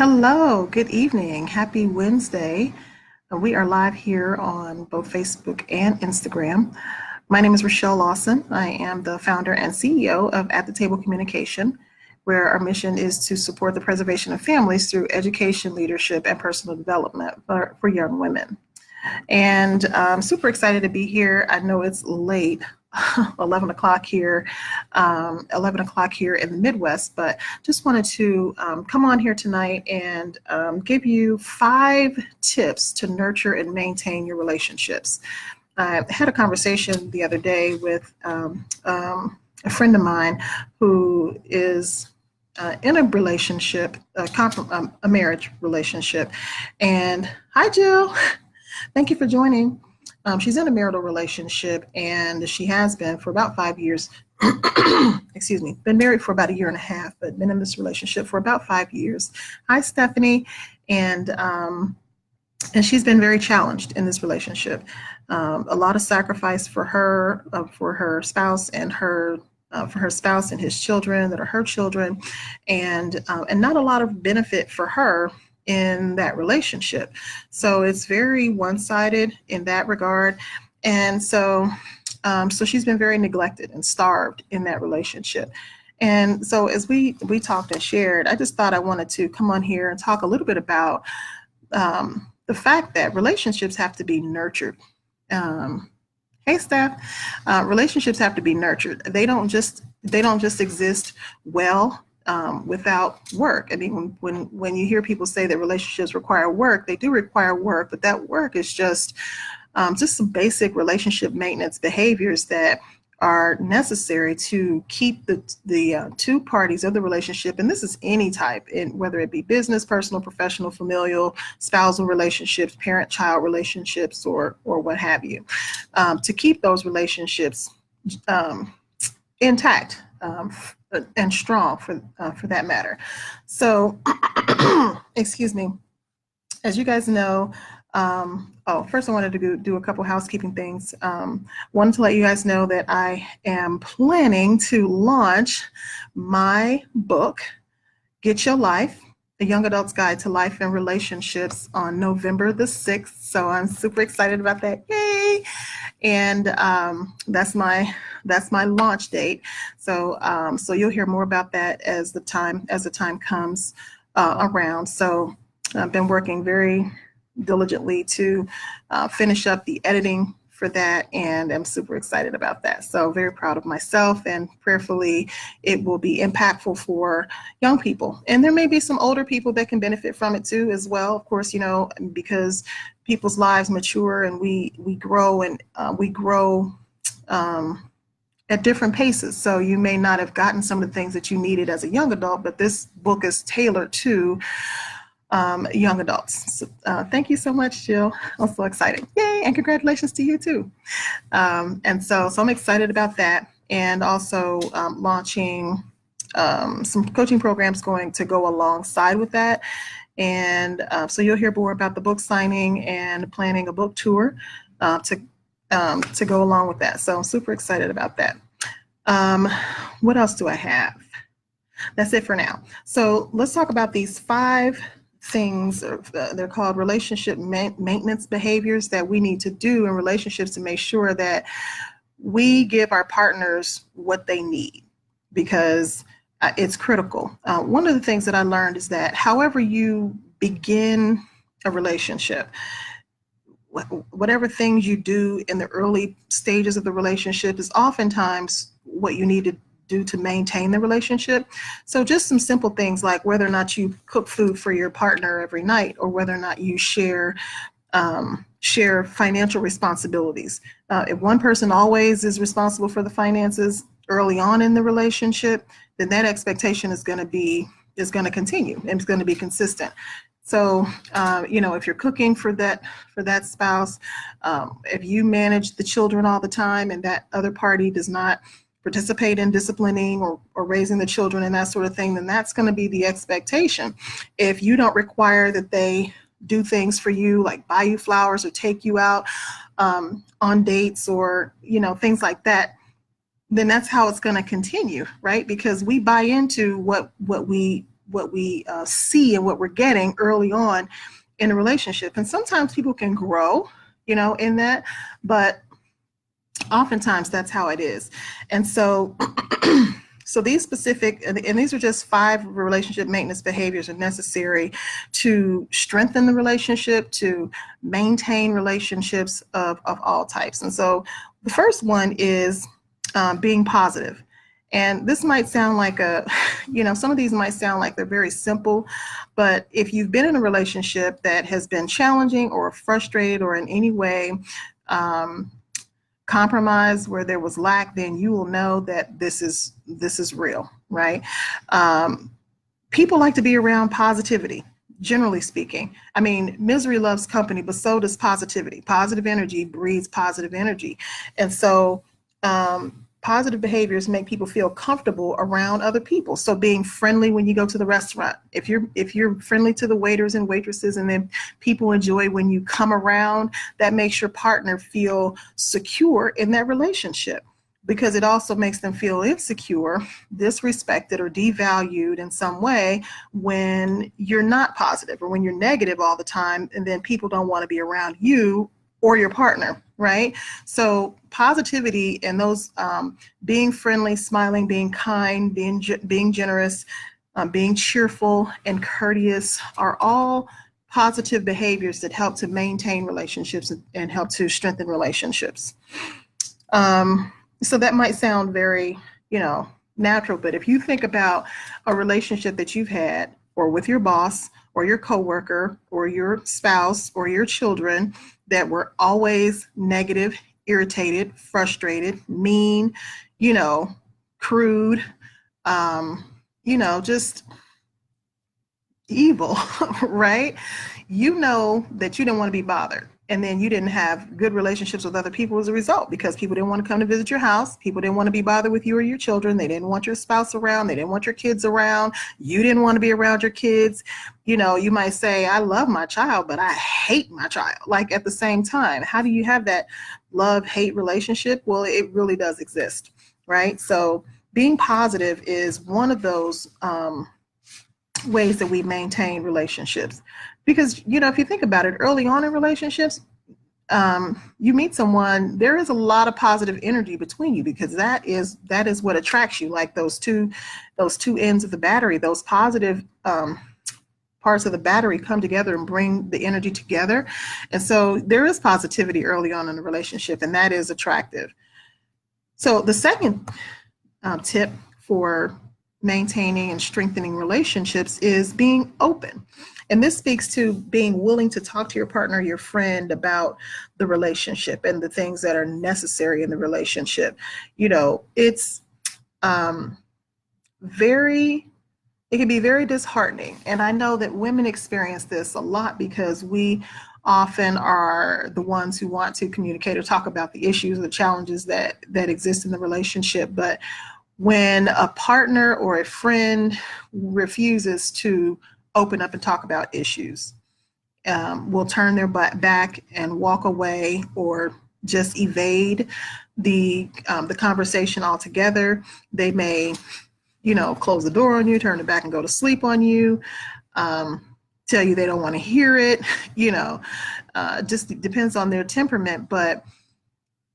Hello, good evening. Happy Wednesday. We are live here on both Facebook and Instagram. My name is Rochelle Lawson. I am the founder and CEO of At the Table Communication, where our mission is to support the preservation of families through education, leadership, and personal development for young women. And I'm super excited to be here. I know it's late, 11 o'clock here, 11 o'clock here in the Midwest, but just wanted to come on here tonight and give you 5 tips to nurture and maintain your relationships. I had a conversation the other day with a friend of mine who is in a relationship, a marriage relationship. And hi, Jill. Thank you for joining. She's in a marital relationship and she has been for about 5 years. Excuse me, been married for about a year and a half, but been in this relationship for about 5 years. Hi, Stephanie. And and she's been very challenged in this relationship. A lot of sacrifice for her spouse and for her spouse and his children that are her children, and not a lot of benefit for her in that relationship. So it's very one-sided in that regard. And so she's been very neglected and starved in that relationship. And so as we talked and shared, I just thought I wanted to come on here and talk a little bit about the fact that relationships have to be nurtured. Hey, Steph. Relationships have to be nurtured. They don't just exist well without work. I mean, when you hear people say that relationships require work, they do require work, but that work is just some basic relationship maintenance behaviors that are necessary to keep the two parties of the relationship, and this is any type, whether it be business, personal, professional, familial, spousal relationships, parent-child relationships, or what have you, to keep those relationships intact and strong for that matter. So, excuse me. As you guys know, first I wanted to do a couple housekeeping things. Wanted to let you guys know that I am planning to launch my book, Get Your Life, A Young Adult's Guide to Life and Relationships, on November the 6th. So I'm super excited about that. Yay! And that's my launch date. So you'll hear more about that as the time comes around. So I've been working very diligently to finish up the editing for that, and I'm super excited about that. So very proud of myself, and prayerfully it will be impactful for young people. And there may be some older people that can benefit from it too as well, of course, because people's lives mature and we grow, and we grow at different paces. So you may not have gotten some of the things that you needed as a young adult, but this book is tailored to young adults. So, thank you so much, Jill. I'm so excited. Yay, and congratulations to you too. And so I'm excited about that, and also launching some coaching programs going to go alongside with that. And so you'll hear more about the book signing and planning a book tour to go along with that. So I'm super excited about that. What else do I have? That's it for now. So let's talk about these 5 things. They're called relationship maintenance behaviors that we need to do in relationships to make sure that we give our partners what they need, because it's critical. One of the things that I learned is that however you begin a relationship, whatever things you do in the early stages of the relationship is oftentimes what you need to do to maintain the relationship. So just some simple things like whether or not you cook food for your partner every night, or whether or not you share financial responsibilities. If one person always is responsible for the finances early on in the relationship, then that expectation is going to continue, and it's going to be consistent. So, if you're cooking for that spouse, if you manage the children all the time and that other party does not participate in disciplining or raising the children and that sort of thing, then that's going to be the expectation. If you don't require that they do things for you, like buy you flowers or take you out on dates, or things like that, then that's how it's going to continue, right? Because we buy into what we we see and what we're getting early on in a relationship. And sometimes people can grow, in that, but oftentimes that's how it is. And so so these specific, and these are just 5 relationship maintenance behaviors are necessary to strengthen the relationship, to maintain relationships of all types. And so the first one is being positive. And this might sound like some of these might sound like they're very simple, but if you've been in a relationship that has been challenging or frustrated or in any way compromise, where there was lack, then you will know that this is real, right? People like to be around positivity, generally speaking. I mean, misery loves company, but so does positivity. Positive energy breeds positive energy. And so positive behaviors make people feel comfortable around other people. So being friendly when you go to the restaurant, if you're friendly to the waiters and waitresses, and then people enjoy when you come around, that makes your partner feel secure in that relationship, because it also makes them feel insecure, disrespected, or devalued in some way when you're not positive or when you're negative all the time, and then people don't want to be around you or your partner, right? So positivity and those being friendly, smiling, being kind, being generous, being cheerful and courteous are all positive behaviors that help to maintain relationships and help to strengthen relationships. So that might sound very, natural, but if you think about a relationship that you've had, or with your boss or your coworker or your spouse or your children, that were always negative, irritated, frustrated, mean, crude, just evil, right? You know that you didn't want to be bothered. And then you didn't have good relationships with other people as a result, because people didn't want to come to visit your house. People didn't want to be bothered with you or your children. They didn't want your spouse around. They didn't want your kids around. You didn't want to be around your kids. You might say, I love my child, but I hate my child. Like, at the same time, how do you have that love-hate relationship? Well, it really does exist, right? So being positive is one of those ways that we maintain relationships. Because, if you think about it, early on in relationships, you meet someone, there is a lot of positive energy between you, because that is what attracts you. Like those two ends of the battery, those positive parts of the battery come together and bring the energy together. And so there is positivity early on in the relationship, and that is attractive. So the second tip for maintaining and strengthening relationships is being open. And this speaks to being willing to talk to your partner, your friend, about the relationship and the things that are necessary in the relationship. It's it can be very disheartening. And I know that women experience this a lot, because we often are the ones who want to communicate or talk about the issues, the challenges that exist in the relationship. But when a partner or a friend refuses to open up and talk about issues, will turn their back and walk away, or just evade the conversation altogether. They may, close the door on you, turn their back and go to sleep on you, tell you they don't want to hear it, just depends on their temperament. But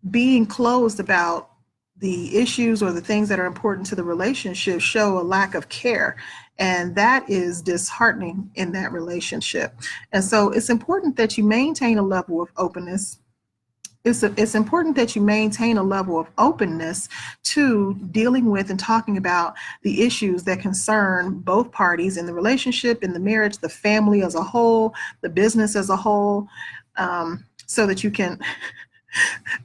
being closed about the issues or the things that are important to the relationship show a lack of care, and that is disheartening in that relationship. And so it's important that you maintain a level of openness. It's important that you maintain a level of openness to dealing with and talking about the issues that concern both parties in the relationship, in the marriage, the family as a whole, the business as a whole, so that you can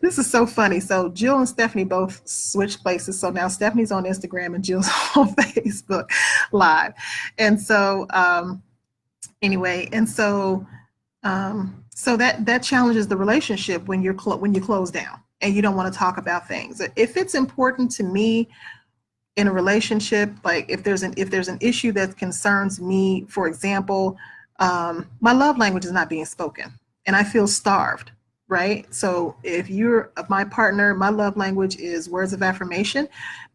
this is so funny. So Jill and Stephanie both switched places. So now Stephanie's on Instagram and Jill's on Facebook Live. And so anyway, and so so that challenges the relationship when you close down and you don't want to talk about things. If it's important to me in a relationship, like if there's an issue that concerns me, for example, my love language is not being spoken and I feel starved. Right? So if you're my partner, my love language is words of affirmation.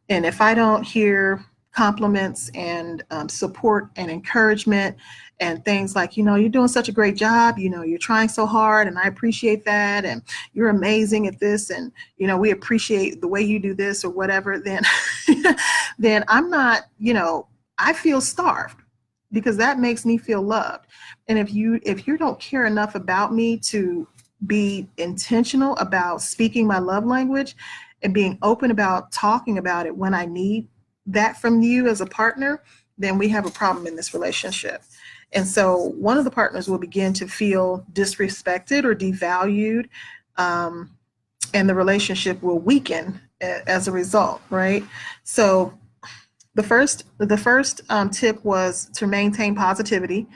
And if I don't hear compliments and support and encouragement and things like, you're doing such a great job, you're trying so hard and I appreciate that, and you're amazing at this, and we appreciate the way you do this or whatever, then then I'm not, I feel starved, because that makes me feel loved. And if you don't care enough about me to be intentional about speaking my love language and being open about talking about it when I need that from you as a partner, then we have a problem in this relationship. And so one of the partners will begin to feel disrespected or devalued, and the relationship will weaken as a result, right? So the first tip was to maintain positivity,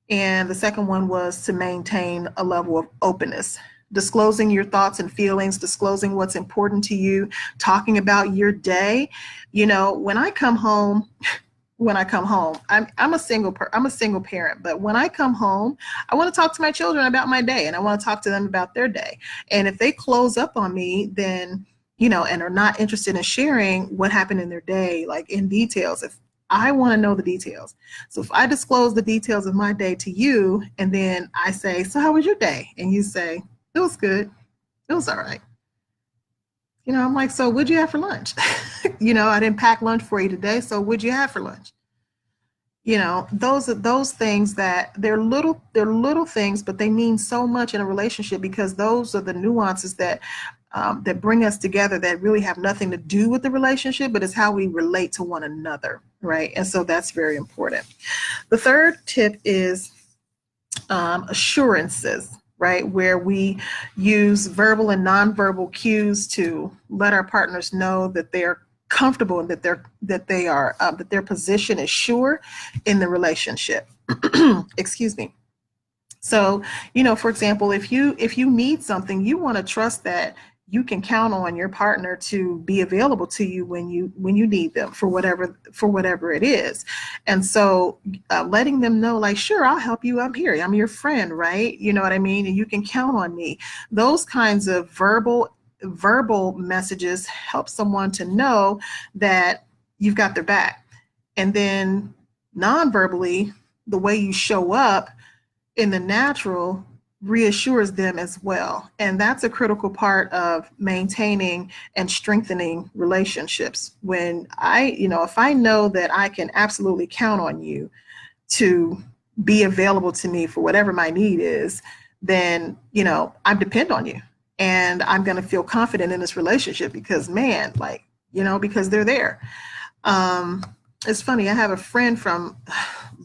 and the second one was to maintain a level of openness, disclosing your thoughts and feelings, disclosing what's important to you, talking about your day. When I come home, I'm a single parent, but when I come home, I want to talk to my children about my day, and I want to talk to them about their day. And if they close up on me, then and are not interested in sharing what happened in their day, like in details, if I want to know the details. So if I disclose the details of my day to you, and then I say, so how was your day? And you say, it was good. It was all right. I'm like, so what'd you have for lunch? I didn't pack lunch for you today. So what'd you have for lunch? Those are those things that they're little things, but they mean so much in a relationship, because those are the nuances that bring us together, that really have nothing to do with the relationship, but it's how we relate to one another, right? And so that's very important. The third tip is assurances, right? Where we use verbal and nonverbal cues to let our partners know that they're comfortable and that their position is sure in the relationship. Excuse me. So, for example, if you need something, you want to trust that you can count on your partner to be available to you when you need them for whatever it is. And so letting them know, like, sure, I'll help you. I'm here. I'm your friend, right? You know what I mean? And you can count on me. Those kinds of verbal messages help someone to know that you've got their back. And then non-verbally, the way you show up in the natural reassures them as well. And that's a critical part of maintaining and strengthening relationships. When if I know that I can absolutely count on you to be available to me for whatever my need is, then, I depend on you, and I'm going to feel confident in this relationship because, man, because they're there. It's funny. I have a friend from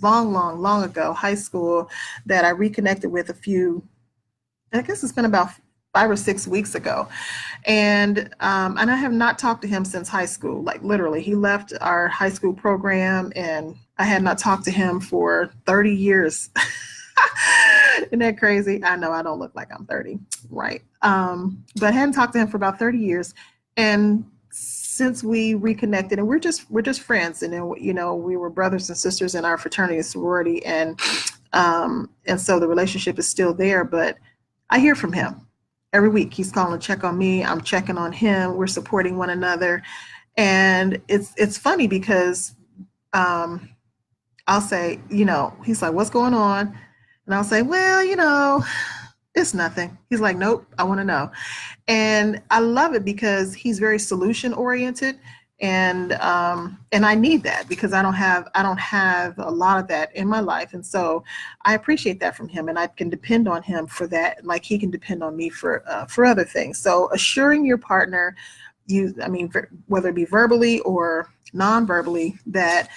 long ago, high school, that I reconnected with I guess it's been about 5 or 6 weeks ago. And I have not talked to him since high school. Like, literally, he left our high school program and I had not talked to him for 30 years. Isn't that crazy? I know I don't look like I'm 30, right? But I hadn't talked to him for about 30 years. And since we reconnected, and we're just friends, and then we were brothers and sisters in our fraternity and sorority, and so the relationship is still there. But I hear from him every week. He's calling to check on me. I'm checking on him. We're supporting one another, and it's funny because I'll say, he's like, "What's going on?" And I'll say, "Well, it's nothing." He's like, "Nope, I want to know." And I love it because he's very solution oriented, and I need that because I don't have a lot of that in my life, and so I appreciate that from him, and I can depend on him for that, like he can depend on me for other things. So assuring your partner, whether it be verbally or non-verbally, that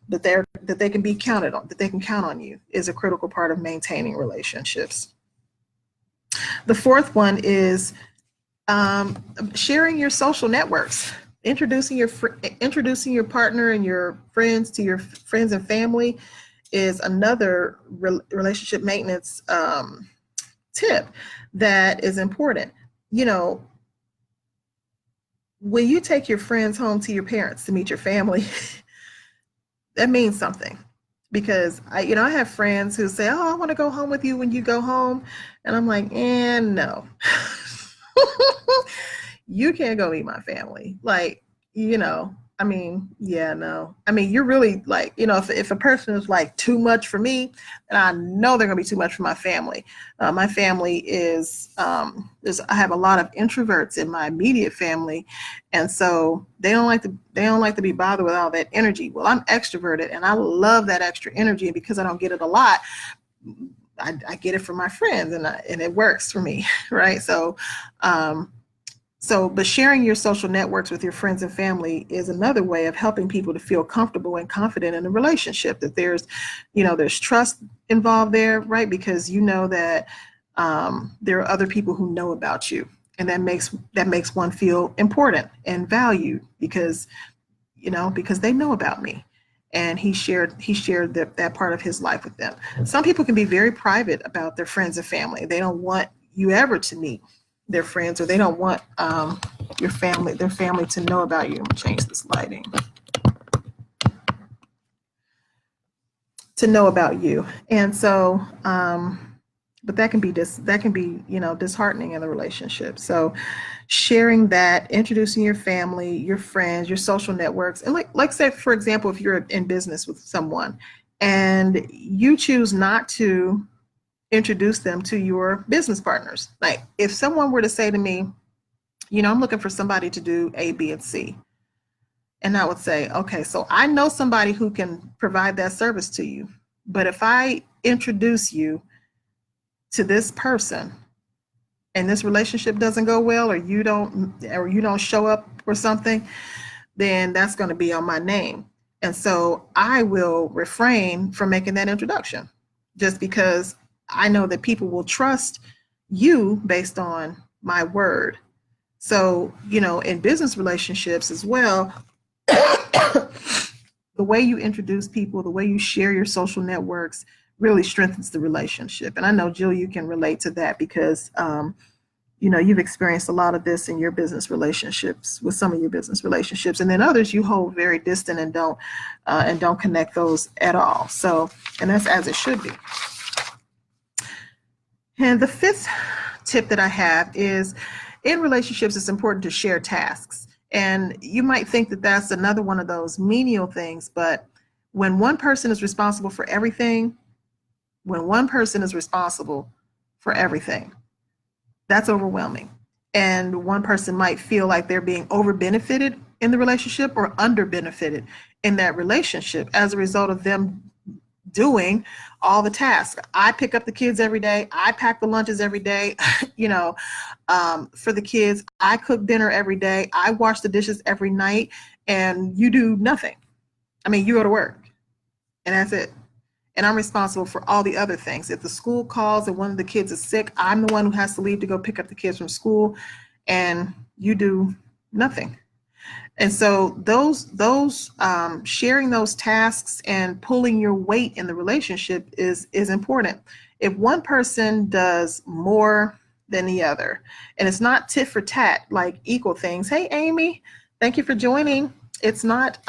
they can be counted on, that they can count on you, is a critical part of maintaining relationships. The fourth one is sharing your social networks, introducing your partner and your friends to your friends and family is another relationship maintenance tip that is important. When you take your friends home to your parents to meet your family, that means something. Because I have friends who say, "Oh, I want to go home with you when you go home," and I'm like, no, you can't go meet my family. Like, I mean, yeah, no. I mean, you're really like, if a person is like too much for me, then I know they're gonna be too much for my family. My family I have a lot of introverts in my immediate family, and so they don't like to be bothered with all that energy. Well, I'm extroverted and I love that extra energy, and because I don't get it a lot, I get it from my friends, and it works for me, right? Um, but sharing your social networks with your friends and family is another way of helping people to feel comfortable and confident in a relationship. That there's trust involved there, right? Because you know that there are other people who know about you, and that makes one feel important and valued because they know about me. And he shared that part of his life with them. Some people can be very private about their friends and family. They don't want you ever to meet their friends, or they don't want their family to know about you. I'm gonna change this lighting to know about you. And so but that can be disheartening in the relationship. So sharing that, introducing your family, your friends, your social networks, and like say for example, if you're in business with someone and you choose not to introduce them to your business partners. Like if someone were to say to me, I'm looking for somebody to do A, B, and C. And I would say, okay, so I know somebody who can provide that service to you. But if I introduce you to this person and this relationship doesn't go well, or you don't show up or something, then that's going to be on my name. And so I will refrain from making that introduction just because I know that people will trust you based on my word. So, in business relationships as well, the way you introduce people, the way you share your social networks really strengthens the relationship. And I know, Jill, you can relate to that because, you've experienced a lot of this in your business relationships, with some of your business relationships, and then others you hold very distant and don't connect those at all. So, and that's as it should be. And the fifth tip that I have is in relationships, it's important to share tasks. And you might think that that's another one of those menial things, but when one person is responsible for everything, when one person is responsible for everything, that's overwhelming. And one person might feel like they're being over benefited in the relationship or under benefited in that relationship as a result of them doing all the tasks. I pick up the kids every day. I pack the lunches every day, for the kids. I cook dinner every day. I wash the dishes every night, and you do nothing. I mean, you go to work, and that's it. And I'm responsible for all the other things. If the school calls and one of the kids is sick, I'm the one who has to leave to go pick up the kids from school, and you do nothing. And so those sharing those tasks and pulling your weight in the relationship is important. If one person does more than the other, and it's not tit for tat, like equal things. Hey, Amy, thank you for joining. It's not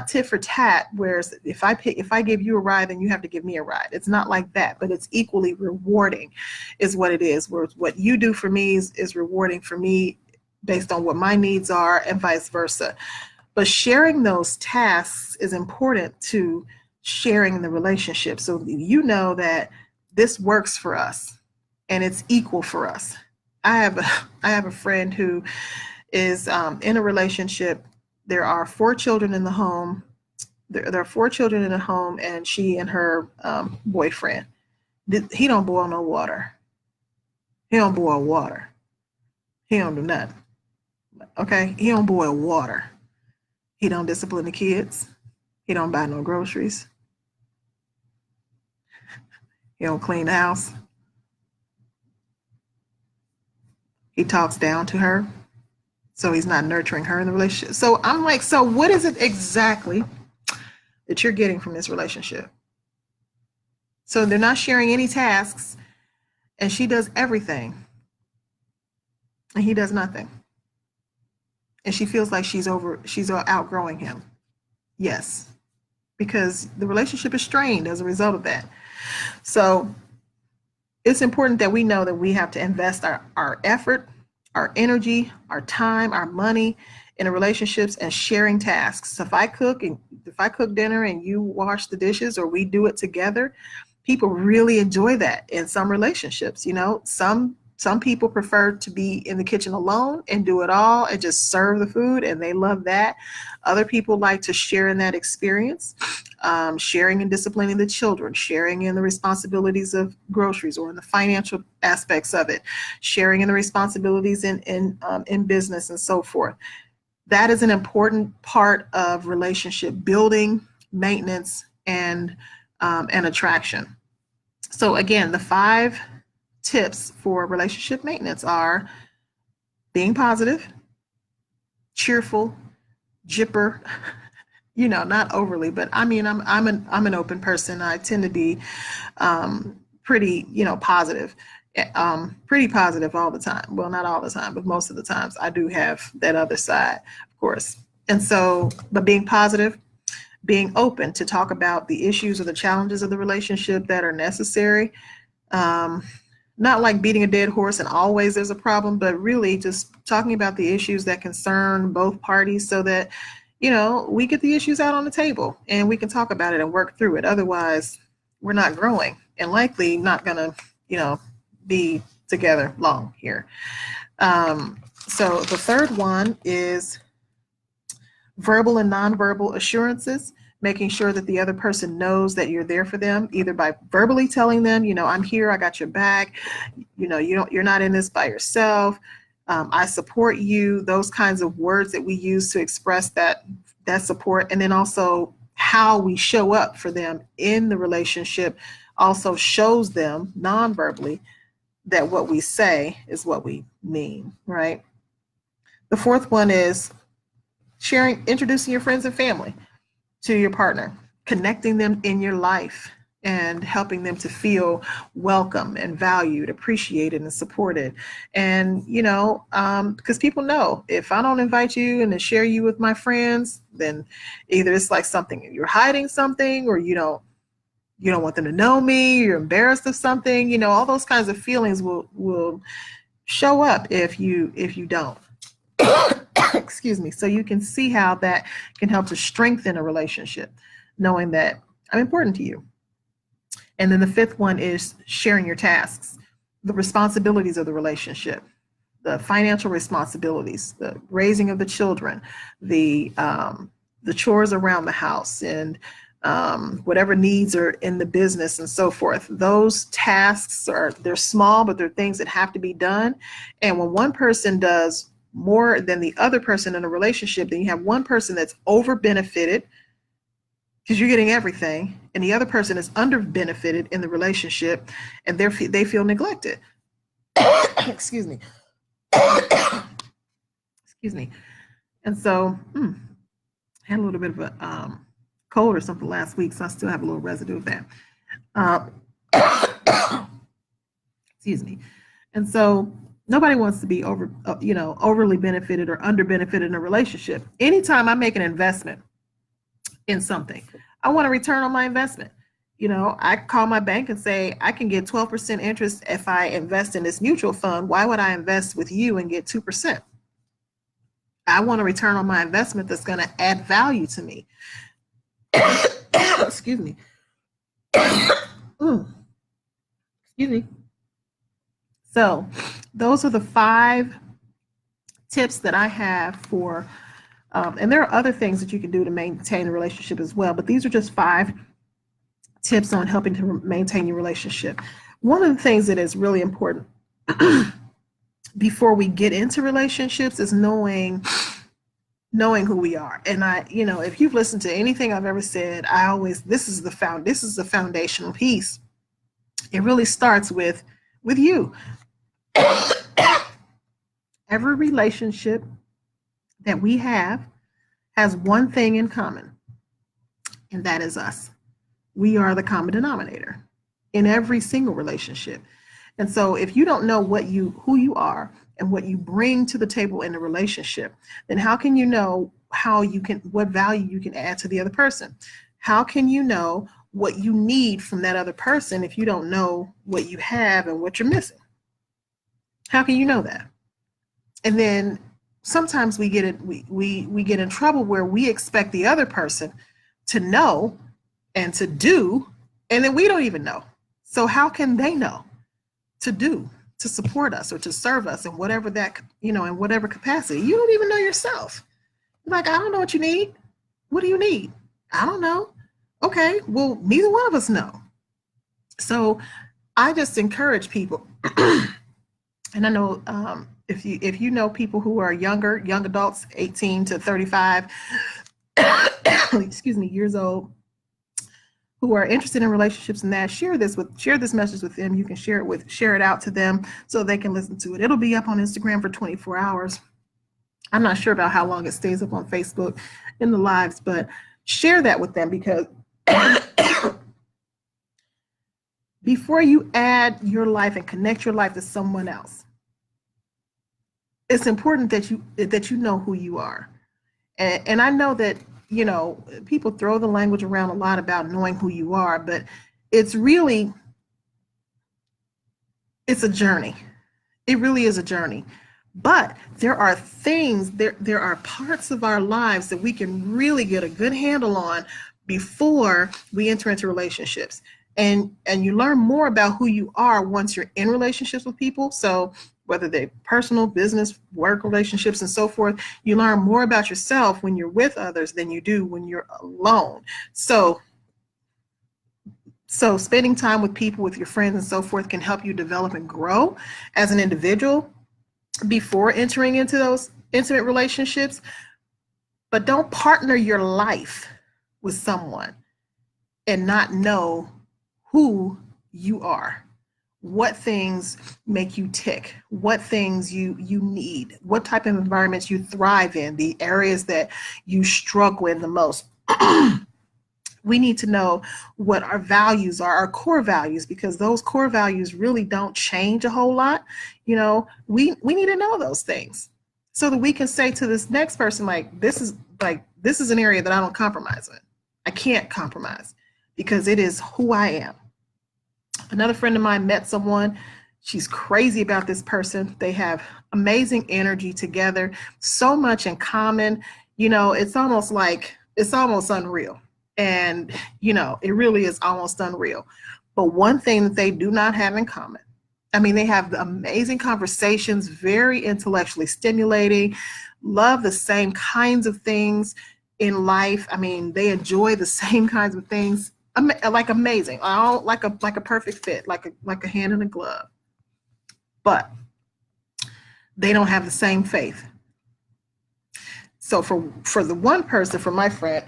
tit for tat. Whereas if I give you a ride, then you have to give me a ride. It's not like that, but it's equally rewarding, is what it is. Where what you do for me is rewarding for me based on what my needs are, and vice versa. But sharing those tasks is important to sharing the relationship. So you know that this works for us and it's equal for us. I have a friend who is in a relationship. There are four children in the home. There are four children in the home, and she and her boyfriend. He don't boil no water. He don't boil water. He don't do nothing. Okay, he don't boil water. He don't discipline the kids. He don't buy no groceries. He don't clean the house. He talks down to her, so he's not nurturing her in the relationship. So I'm like, so what is it exactly that you're getting from this relationship? So they're not sharing any tasks, and she does everything, and he does nothing, and she feels like she's outgrowing him. Yes, because the relationship is strained as a result of that. So it's important that we know that we have to invest our effort, our energy, our time, our money in a relationships and sharing tasks. So if I cook dinner and you wash the dishes, or we do it together, people really enjoy that in some relationships. Some people prefer to be in the kitchen alone and do it all and just serve the food, and they love that. Other people like to share in that experience, sharing and disciplining the children, sharing in the responsibilities of groceries or in the financial aspects of it, sharing in the responsibilities in business and so forth. That is an important part of relationship building, maintenance, and attraction. So again, the 5 tips for relationship maintenance are being positive, cheerful, jipper, not overly, but I mean, I'm an open person. I tend to be pretty, positive, pretty positive all the time. Well, not all the time, but most of the times I do have that other side, of course. And so, but being positive, being open to talk about the issues or the challenges of the relationship that are necessary. Not like beating a dead horse and always there's a problem, but really just talking about the issues that concern both parties so that, we get the issues out on the table and we can talk about it and work through it. Otherwise, we're not growing and likely not going to, be together long here. So the third one is verbal and nonverbal assurances, making sure that the other person knows that you're there for them, either by verbally telling them, I'm here, I got your back, you're not in this by yourself, I support you, those kinds of words that we use to express that support. And then also how we show up for them in the relationship also shows them non-verbally that what we say is what we mean, right? The fourth one is introducing your friends and family to your partner, connecting them in your life and helping them to feel welcome and valued, appreciated, and supported. And, because people know if I don't invite you and to share you with my friends, then either it's like something you're hiding something, or you don't want them to know me, you're embarrassed of something, all those kinds of feelings will show up if you don't. Excuse me. So you can see how that can help to strengthen a relationship, knowing that I'm important to you. And then the fifth one is sharing your tasks, the responsibilities of the relationship, the financial responsibilities, the raising of the children, the chores around the house, and whatever needs are in the business and so forth. Those tasks they're small, but they're things that have to be done. And when one person does more than the other person in a relationship, then you have one person that's over benefited because you're getting everything, and the other person is under benefited in the relationship, and they feel neglected. Excuse me. Excuse me. And so I had a little bit of a cold or something last week, so I still have a little residue of that. Excuse me. And so nobody wants to be overly benefited or under benefited in a relationship. Anytime I make an investment in something, I want a return on my investment. I call my bank and say, I can get 12% interest if I invest in this mutual fund. Why would I invest with you and get 2%? I want a return on my investment that's going to add value to me. Excuse me. Excuse me. So those are the 5 tips that I have for, and there are other things that you can do to maintain a relationship as well, but these are just 5 tips on helping to maintain your relationship. One of the things that is really important before we get into relationships is knowing who we are. And if you've listened to anything I've ever said, this is the foundational piece. It really starts with you. Every relationship that we have has one thing in common, and that is us. We are the common denominator in every single relationship. And so if you don't know who you are and what you bring to the table in a relationship, then how can you know what value you can add to the other person? How can you know what you need from that other person if you don't know what you have and what you're missing? How can you know that? And then sometimes we get it, we get in trouble where we expect the other person to know and to do, and then we don't even know. So how can they know to do, to support us or to serve us in whatever that, in whatever capacity? You don't even know yourself. You're like, I don't know what you need. What do you need? I don't know. Okay, well, neither one of us know. So I just encourage people, and I know if you know people who are young adults, 18 to 35, excuse me, years old, who are interested in relationships and that, share this message with them. You can share it out to them so they can listen to it. It'll be up on Instagram for 24 hours. I'm not sure about how long it stays up on Facebook in the lives, but share that with them, because before you add your life and connect your life to someone else, it's important that you know who you are. And I know that, people throw the language around a lot about knowing who you are, but it's a journey. It really is a journey. But there are things, there are parts of our lives that we can really get a good handle on before we enter into relationships. And you learn more about who you are once you're in relationships with people. So whether they're personal, business, work relationships, and so forth, you learn more about yourself when you're with others than you do when you're alone. So spending time with people, with your friends and so forth, can help you develop and grow as an individual before entering into those intimate relationships. But don't partner your life with someone and not know who you are, what things make you tick, what things you need, what type of environments you thrive in, the areas that you struggle in the most. We need to know what our values are, our core values, because those core values really don't change a whole lot. We need to know those things so that we can say to this next person, this is an area that I don't compromise with. I can't compromise because it is who I am. Another friend of mine met someone. She's crazy about this person. They have amazing energy together, so much in common. It's almost unreal. And, it really is almost unreal. But one thing that they do not have in common, they have amazing conversations, very intellectually stimulating, love the same kinds of things in life. They enjoy the same kinds of things, amazing, all like a perfect fit, like a hand in a glove. But they don't have the same faith. So for the one person, for my friend,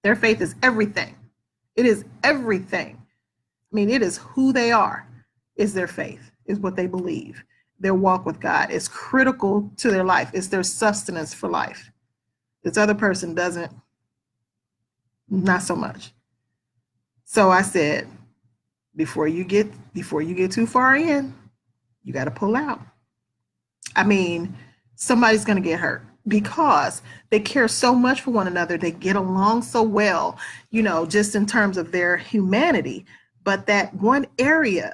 their faith is everything. It is everything. It is who they are, is their faith, is what they believe. Their walk with God is critical to their life. It's their sustenance for life. This other person doesn't, not so much. So I said, before you get too far in, you got to pull out. Somebody's going to get hurt because they care so much for one another. They get along so well, just in terms of their humanity. But that one area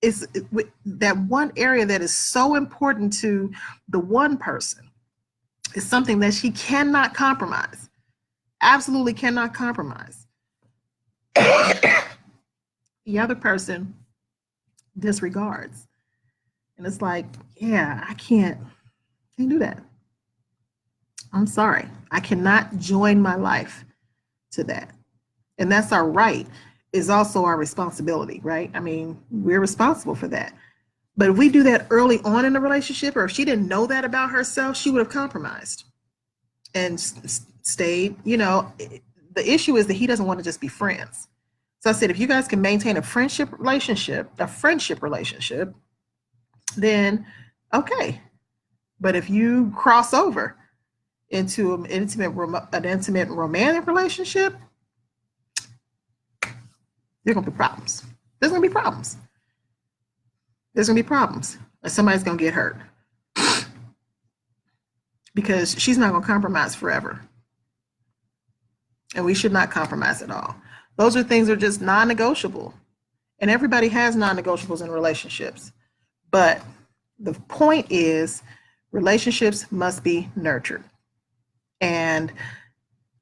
that is so important to the one person is something that she cannot compromise. Absolutely cannot compromise. The other person disregards. And it's like, yeah, I can't do that. I'm sorry. I cannot join my life to that. And that's our right, is also our responsibility, right? We're responsible for that. But if we do that early on in the relationship, or if she didn't know that about herself, she would have compromised and stayed. The issue is that he doesn't want to just be friends. So I said, if you guys can maintain a friendship relationship, then okay. But if you cross over into an intimate romantic relationship, there are going to be problems. There's going to be problems. And somebody's going to get hurt because she's not going to compromise forever. And we should not compromise at all. Those are things that are just non-negotiable. And everybody has non-negotiables in relationships. But The point is relationships must be nurtured. And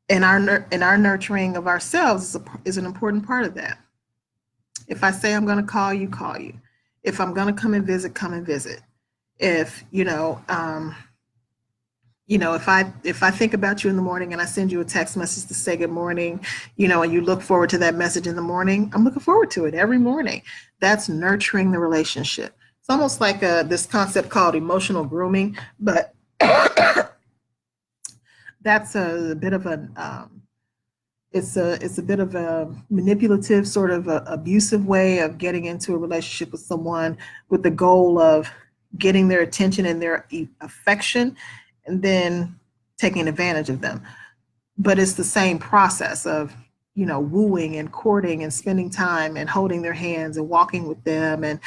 in our nurturing of ourselves is an important part of that. If I say I'm going to call you, call you. If I'm going to come and visit, come and visit. If if I think about you in the morning and I send you a text message to say good morning, and you look forward to that message in the morning, I'm looking forward to it every morning. That's nurturing the relationship. It's almost like this concept called emotional grooming, but that's a bit of it's a bit of a manipulative, sort of abusive way of getting into a relationship with someone with the goal of getting their attention and their affection, and then taking advantage of them. But it's the same process of, wooing and courting and spending time and holding their hands and walking with them and,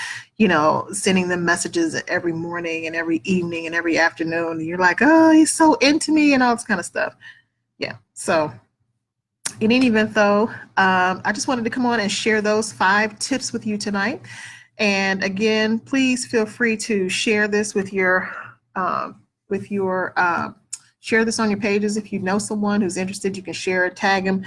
sending them messages every morning and every evening and every afternoon. And you're like, oh, he's so into me and all this kind of stuff. Yeah. So in any event, though, I just wanted to come on and share those 5 tips with you tonight. And again, please feel free to share this with your share this on your pages. If you know someone who's interested, you can share it, tag them,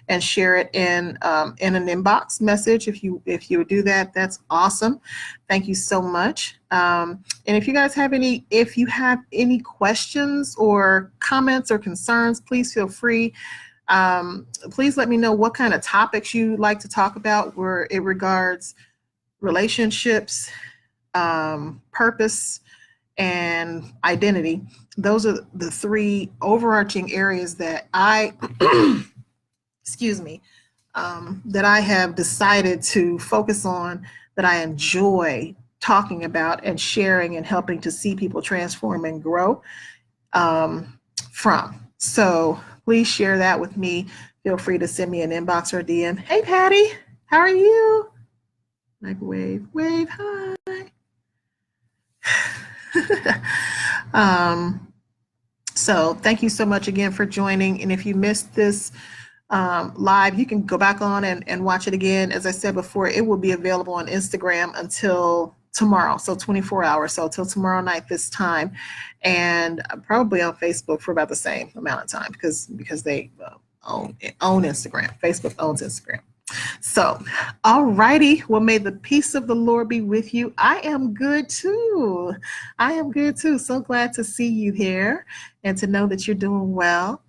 and share it in an inbox message. If you would do that, that's awesome. Thank you so much. And if you have any questions or comments or concerns, please feel free. Please let me know what kind of topics you like to talk about where it regards relationships, purpose, and identity. Those are the 3 overarching areas that I, excuse me, that I have decided to focus on, that I enjoy talking about and sharing and helping to see people transform and grow from. So please share that with me. Feel free to send me an inbox or a DM. Hey, Patty, how are you? Microwave, wave, hi. So thank you so much again for joining. And if you missed this live, you can go back on and watch it again. As I said before, it will be available on Instagram until tomorrow, so 24 hours, so till tomorrow night this time, and probably on Facebook for about the same amount of time because they own Instagram. Facebook owns Instagram. So, all righty. Well, may the peace of the Lord be with you. I am good too. So glad to see you here and to know that you're doing well.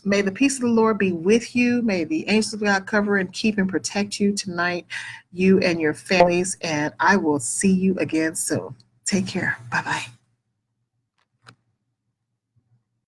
May the peace of the Lord be with you. May the angels of God cover and keep and protect you tonight, you and your families. And I will see you again soon. Take care. Bye-bye.